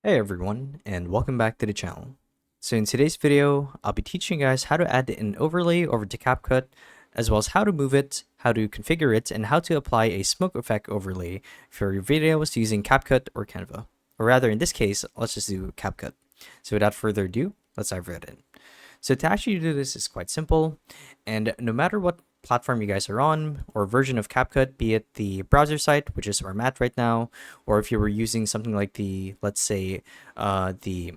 Hey everyone, and welcome back to the channel. So in today's video, I'll be teaching you guys how to add an overlay over to CapCut, as well as how to move it, how to configure it, and how to apply a smoke effect overlay for your videos using CapCut or Canva. Or rather, in this case, let's just do CapCut. So without further ado, let's dive right in. So to actually do this is quite simple, and no matter what platform you guys are on or version of CapCut, be it the browser site, which is where I'm at right now, or if you were using something like the, let's say, the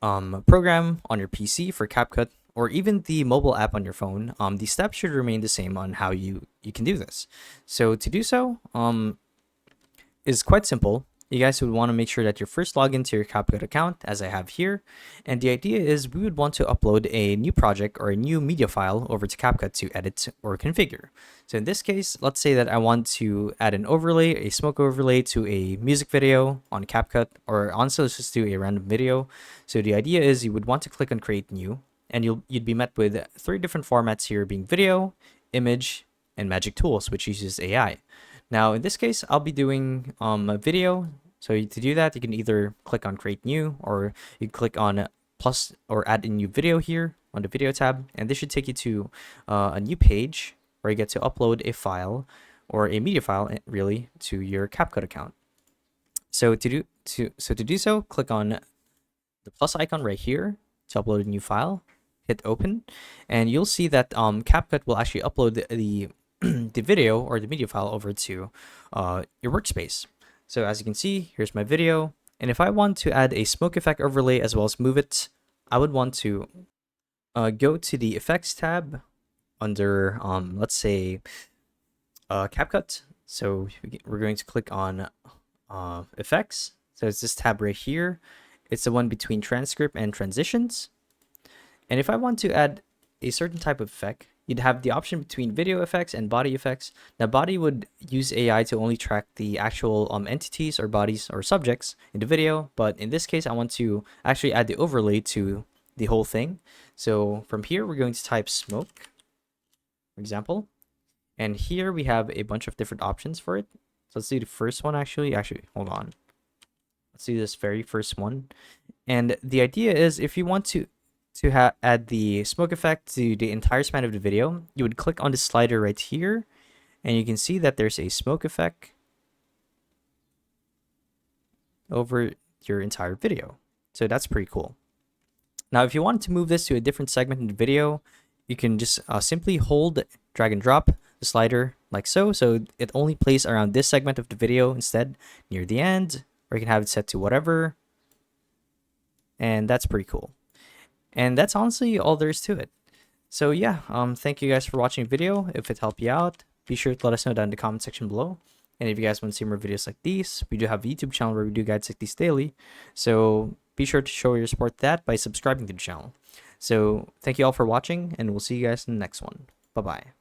program on your PC for CapCut, or even the mobile app on your phone, the steps should remain the same on how you can do this. So to do so, is quite simple. You guys would want to make sure that you first log into your CapCut account, as I have here. And the idea is we would want to upload a new project or a new media file over to CapCut to edit or configure. So in this case, let's say that I want to add an overlay, a smoke overlay to a music video on CapCut, or honestly, let's just do a random video. So the idea is you would want to click on create new, and you'd be met with three different formats here, being video, image, and magic tools, which uses AI. Now, in this case, I'll be doing a video. So to do that, you can either click on create new, or you click on plus or add a new video here on the video tab. And this should take you to a new page where you get to upload a file or a media file really to your CapCut account. So to do so, click on the plus icon right here to upload a new file, hit open, and you'll see that CapCut will actually upload the the video or the media file over to your workspace. So as you can see, here's my video. And if I want to add a smoke effect overlay as well as move it, I would want to go to the effects tab under, let's say, CapCut. So we're going to click on effects. So it's this tab right here. It's the one between transcript and transitions. And if I want to add a certain type of effect, you'd have the option between video effects and body effects. Now, body would use AI to only track the actual entities or bodies or subjects in the video. But in this case, I want to actually add the overlay to the whole thing. So from here, we're going to type smoke, for example. And here we have a bunch of different options for it. So let's do the first one, actually. Hold on. Let's do this very first one. And the idea is if you want to add the smoke effect to the entire span of the video, you would click on the slider right here, and you can see that there's a smoke effect over your entire video. So that's pretty cool. Now, if you want to move this to a different segment in the video, you can just simply hold, drag and drop the slider like so. So it only plays around this segment of the video instead, near the end, or you can have it set to whatever. And that's pretty cool. And that's honestly all there is to it. So yeah, thank you guys for watching the video. If it helped you out, be sure to let us know down in the comment section below. And if you guys want to see more videos like these, we do have a YouTube channel where we do guides like these daily. So be sure to show your support to that by subscribing to the channel. So thank you all for watching, and we'll see you guys in the next one. Bye-bye.